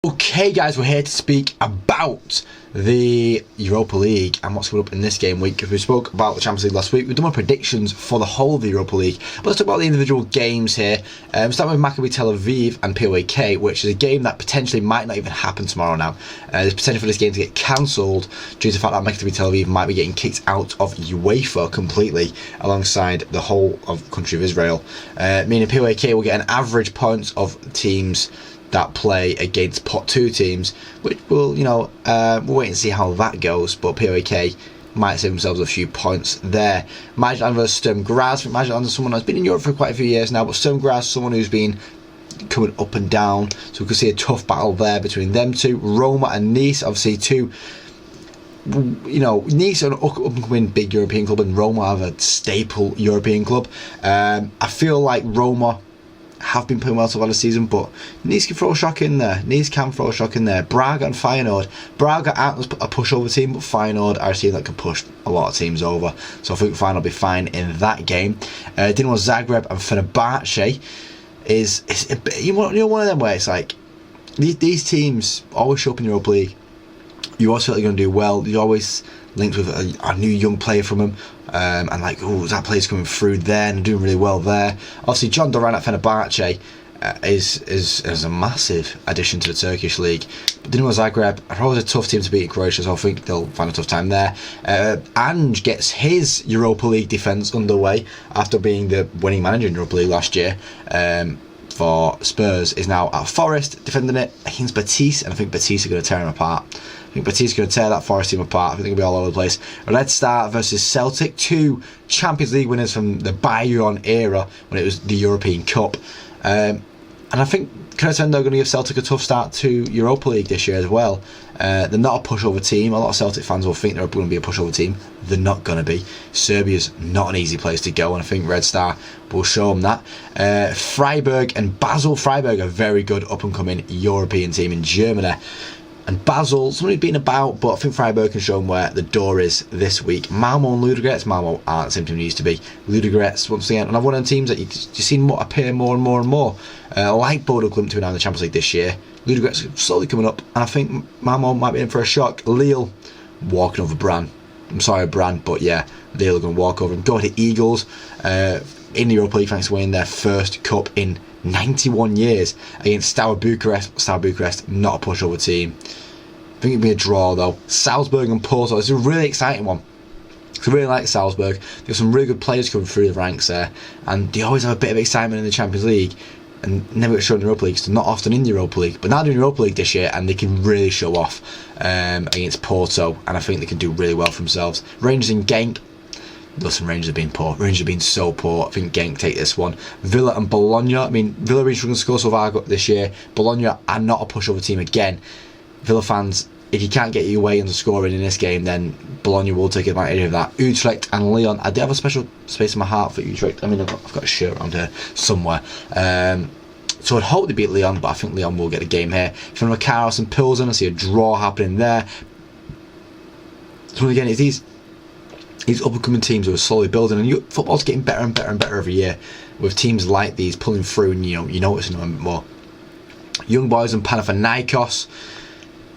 Okay guys, we're here to speak about the Europa League and what's coming up in this game week. Because we spoke about the Champions League last week, we've done our predictions for the whole of the Europa League. But let's talk about the individual games here. Starting with Maccabi Tel Aviv and POAK, which is a game that potentially might not even happen tomorrow now. There's potential for this game to get cancelled due to the fact that Maccabi Tel Aviv might be getting kicked out of UEFA completely alongside the whole of the country of Israel. Meaning POAK will get an average points of teams that play against pot 2 teams, which will, we'll wait and see how that goes, but POAK might save themselves a few points there. Midtjylland versus Sturm Graz. Midtjylland is someone that's been in Europe for quite a few years now, but Sturm Graz is someone who's been coming up and down, so we could see a tough battle there between them two. Roma and Nice, obviously two, Nice are an up-and-coming big European club, and Roma have a staple European club. I feel like Roma have been playing well so far this season, but Nice can throw a shock in there. Braga and Feyenoord. Braga aren't a pushover team, but Feyenoord are a team that can push a lot of teams over. So I think Feyenoord will be fine in that game. Dinamo Zagreb and Fenerbahce is one of them where it's like these teams always show up in the Europa League. You always feel like you're going to do well. You're always linked with a new young player from them. And like, oh, that player's coming through there and doing really well there. Obviously, John Duran at Fenerbahce is a massive addition to the Turkish league. But Dinamo Zagreb are always a tough team to beat in Croatia, so I think they'll find a tough time there. Ange gets his Europa League defence underway after being the winning manager in Europa League last year. For Spurs, is now at Forest defending it against Betis, and I think Betis are going to tear him apart. I think Betis are going to tear that Forest team apart. I think they'll be all over the place. Red Star versus Celtic, two Champions League winners from the Bayern era when it was the European Cup. And I think Crescendo are going to give Celtic a tough start to Europa League this year as well. They're not a pushover team. A lot of Celtic fans will think they're going to be a pushover team. They're not going to be. Serbia's not an easy place to go, and I think Red Star will show them that. Freiburg and Basel. Freiburg are a very good up-and-coming European team in Germany. And Basel, somebody's been about, but I think Freiburg can show them where the door is this week. Malmo and Ludogorets. Malmo aren't the same team they used to be. Ludogorets, once again, another one of the teams that you've seen appear more and more and more. Like Bodo Glimt to be now in the Champions League this year. Ludogorets slowly coming up, and I think Malmo might be in for a shock. Lille walking over Brann. I'm sorry, Brann, but yeah, Lille are going to walk over and go to Eagles in the Europa League thanks to winning their first cup in 91 years against Steaua Bucharest. Steaua Bucharest, not a pushover team. I think it'll be a draw though. Salzburg and Porto, it's a really exciting one. I really like Salzburg. There's some really good players coming through the ranks there, and they always have a bit of excitement in the Champions League and never get shown in the Europa League, so not often in the Europa League, but now they're in the Europa League this year and they can really show off against Porto, and I think they can do really well for themselves. Rangers and Genk. Listen, Rangers have been poor. Rangers have been so poor. I think Genk take this one. Villa and Bologna. I mean, Villa are going to score so far this year. Bologna are not a pushover team again. Villa fans, if you can't get your way into scoring in this game, then Bologna will take advantage of that. Utrecht and Lyon. I do have a special space in my heart for Utrecht. I mean, I've got a shirt around here somewhere. So I'd hope they beat Lyon, but I think Lyon will get a game here. From Makaros and Pilsen, I see a draw happening there. So again, it's these up-and-coming teams who are slowly building, and football's getting better and better and better every year with teams like these pulling through, and you noticing them more. Young Boys and Panathinaikos.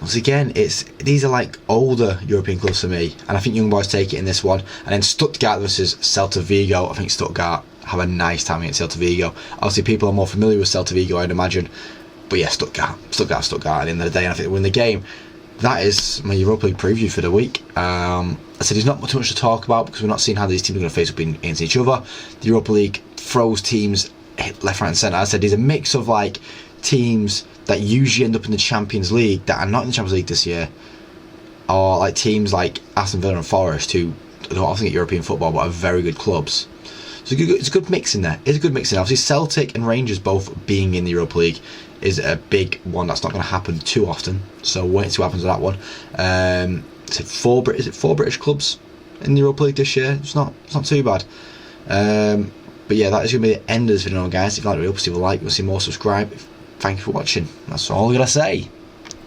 Once again, these are like older European clubs for me, and I think Young Boys take it in this one. And then Stuttgart versus Celta Vigo. I think Stuttgart have a nice time against Celta Vigo. Obviously, people are more familiar with Celta Vigo, I'd imagine, but yeah, Stuttgart at the end of the day, and I think they win the game. That is my Europa League preview for the week. I said there's not too much to talk about because we're not seeing how these teams are going to face up against each other. The Europa League throws teams left, right and centre. I said there's a mix of like teams that usually end up in the Champions League that are not in the Champions League this year, or like teams like Aston Villa and Forest who don't often get European football but are very good clubs. So it's a good mix in there. Obviously Celtic and Rangers both being in the Europa League is a big one that's not going to happen too often, so wait and see what happens with that one. Is it four British clubs in the Europa League this year? It's not too bad. But yeah, that is going to be the end of this video, guys. If you like the video, please leave a like. You'll see more, subscribe. Thank you for watching. That's all I'm going to say.